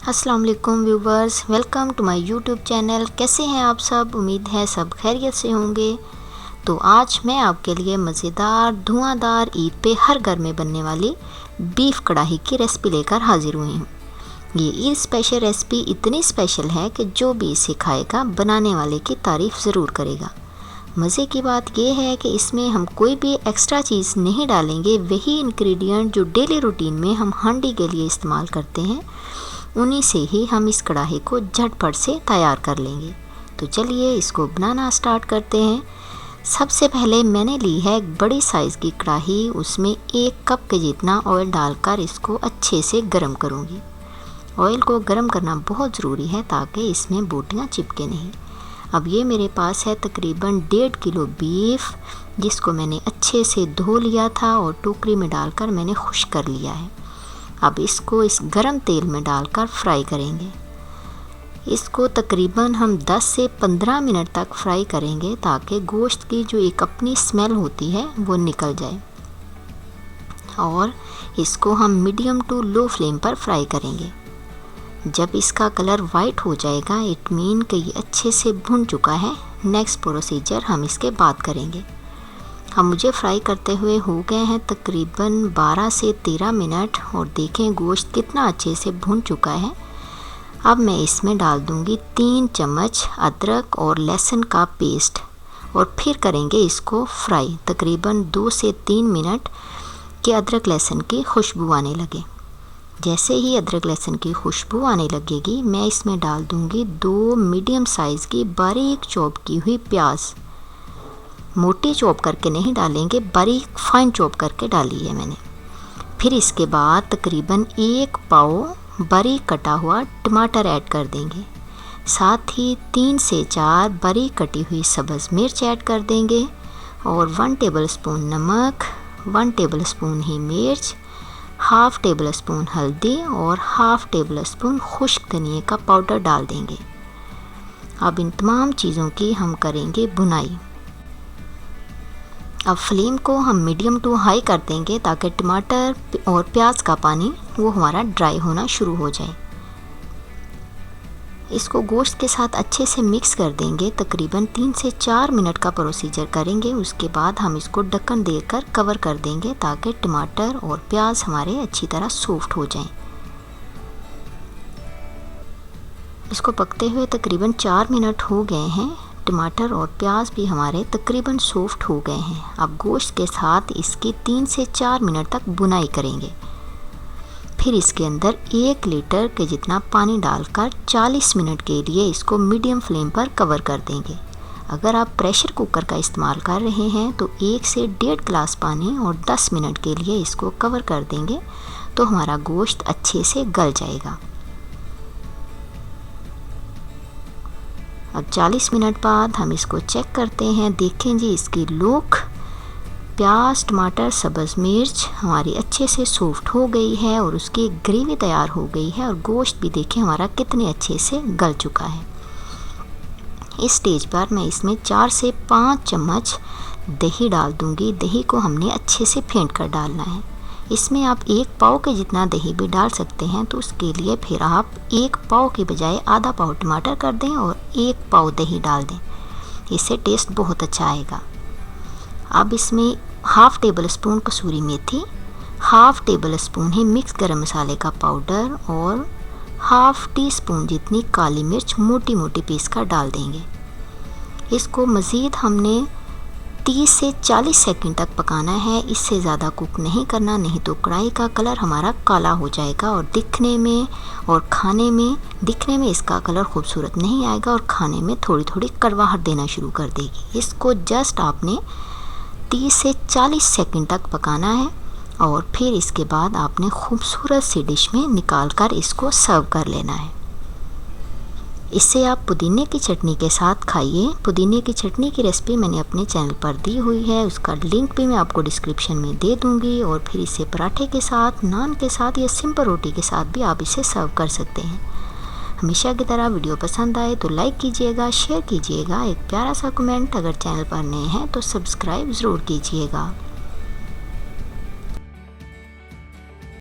अस्सलाम वालेकुम viewers, welcome to my YouTube channel. कैसे हैं आप सब? उम्मीद है सब खैरियत से होंगे। तो आज मैं आपके लिए मज़ेदार धुआंधार ईद पे हर घर में बनने वाली बीफ कढ़ाई की रेसिपी लेकर हाजिर हुई हूँ। ये ईद स्पेशल रेसिपी इतनी स्पेशल है कि जो भी इसे खाएगा बनाने वाले की तारीफ़ ज़रूर करेगा। मज़े की बात यह है कि इसमें हम कोई भी एक्स्ट्रा चीज़ नहीं डालेंगे। वही इंग्रेडिएंट जो डेली रूटीन में हम हांडी के लिए इस्तेमाल करते हैं, उन्हीं से ही हम इस कढ़ाई को झटपट से तैयार कर लेंगे। तो चलिए इसको बनाना स्टार्ट करते हैं। सबसे पहले मैंने ली है एक बड़ी साइज़ की कढ़ाई, उसमें 1 कप के जितना ऑयल डालकर इसको अच्छे से गर्म करूँगी। ऑयल को गर्म करना बहुत ज़रूरी है ताकि इसमें बोटियाँ चिपके नहीं। अब ये मेरे पास है तकरीबन 1.5 किलो बीफ, जिसको मैंने अच्छे से धो लिया था और टोकरी में डालकर मैंने खुश्क कर लिया है। अब इसको इस गरम तेल में डालकर फ्राई करेंगे। इसको तकरीबन हम 10 से 15 मिनट तक फ्राई करेंगे ताकि गोश्त की जो एक अपनी स्मेल होती है वो निकल जाए। और इसको हम मीडियम टू लो फ्लेम पर फ्राई करेंगे। जब इसका कलर वाइट हो जाएगा, इट मीन कि ये अच्छे से भुन चुका है। नेक्स्ट प्रोसीजर हम इसके बाद करेंगे। हम मुझे फ्राई करते हुए हो गए हैं तकरीबन 12 से 13 मिनट, और देखें गोश्त कितना अच्छे से भुन चुका है। अब मैं इसमें डाल दूंगी 3 चम्मच अदरक और लहसुन का पेस्ट, और फिर करेंगे इसको फ्राई तकरीबन 2 से 3 मिनट कि अदरक लहसुन की खुशबू आने लगे। जैसे ही अदरक लहसुन की खुशबू आने लगेगी, मैं इसमें डाल दूंगी 2 मीडियम साइज़ की बारीक चॉप की हुई प्याज। मोटी चॉप करके नहीं डालेंगे, बारीक फाइन चॉप करके डाली है मैंने। फिर इसके बाद तकरीबन 1 पाव बारीक कटा हुआ टमाटर ऐड कर देंगे। साथ ही 3 से 4 बारीक कटी हुई सब्ज़ मिर्च ऐड कर देंगे, और 1 टेबलस्पून नमक, 1 टेबलस्पून ही मिर्च, हाफ़ टेबलस्पून हल्दी और हाफ़ टेबलस्पून खुश्क धनिया का पाउडर डाल देंगे। अब इन तमाम चीज़ों की हम करेंगे भुनाई। अब फ्लेम को हम मीडियम टू हाई कर देंगे ताकि टमाटर और प्याज का पानी वो हमारा ड्राई होना शुरू हो जाए। इसको गोश्त के साथ अच्छे से मिक्स कर देंगे। तकरीबन 3 से 4 मिनट का प्रोसीजर करेंगे। उसके बाद हम इसको ढक्कन देकर कवर कर देंगे ताकि टमाटर और प्याज हमारे अच्छी तरह सॉफ्ट हो जाएं। इसको पकते हुए तकरीबन 4 मिनट हो गए हैं। टमाटर और प्याज भी हमारे तकरीबन सॉफ्ट हो गए हैं। अब गोश्त के साथ इसकी 3 से 4 मिनट तक भुनाई करेंगे। फिर इसके अंदर 1 लीटर के जितना पानी डालकर 40 मिनट के लिए इसको मीडियम फ्लेम पर कवर कर देंगे। अगर आप प्रेशर कुकर का इस्तेमाल कर रहे हैं तो 1 से 1.5 गिलास पानी और 10 मिनट के लिए इसको कवर कर देंगे, तो हमारा गोश्त अच्छे से गल जाएगा। अब 40 मिनट बाद हम इसको चेक करते हैं। देखें जी, इसकी लुक, प्याज, टमाटर, सब्ज़ मिर्च हमारी अच्छे से सॉफ्ट हो गई है और उसकी ग्रेवी तैयार हो गई है, और गोश्त भी देखें हमारा कितने अच्छे से गल चुका है। इस स्टेज पर मैं इसमें 4 से 5 चम्मच दही डाल दूंगी। दही को हमने अच्छे से फेंट कर डालना है। इसमें आप 1 पाव के जितना दही भी डाल सकते हैं, तो उसके लिए फिर आप 1 पाव के बजाय आधा पाव टमाटर कर दें और 1 पाव दही डाल दें। इससे टेस्ट बहुत अच्छा आएगा। अब इसमें हाफ़ टेबल स्पून कसूरी मेथी, हाफ़ टेबल स्पून ही मिक्स गरम मसाले का पाउडर और हाफ़ टी स्पून जितनी काली मिर्च मोटी मोटी पीस कर डाल देंगे। इसको मज़ीद हमने 30 से 40 सेकंड तक पकाना है। इससे ज़्यादा कुक नहीं करना, नहीं तो कढ़ाई का कलर हमारा काला हो जाएगा और दिखने में और खाने में, दिखने में इसका कलर खूबसूरत नहीं आएगा और खाने में थोड़ी थोड़ी कड़वाहट देना शुरू कर देगी। इसको जस्ट आपने 30 से 40 सेकंड तक पकाना है, और फिर इसके बाद आपने खूबसूरत सी डिश में निकाल कर इसको सर्व कर लेना है। इससे आप पुदीने की चटनी के साथ खाइए। पुदीने की चटनी की रेसिपी मैंने अपने चैनल पर दी हुई है, उसका लिंक भी मैं आपको डिस्क्रिप्शन में दे दूंगी। और फिर इसे पराठे के साथ, नान के साथ या सिंपल रोटी के साथ भी आप इसे सर्व कर सकते हैं। हमेशा की तरह वीडियो पसंद आए तो लाइक कीजिएगा, शेयर कीजिएगा, एक प्यारा सा कमेंट, अगर चैनल पर नए हैं तो सब्सक्राइब ज़रूर कीजिएगा।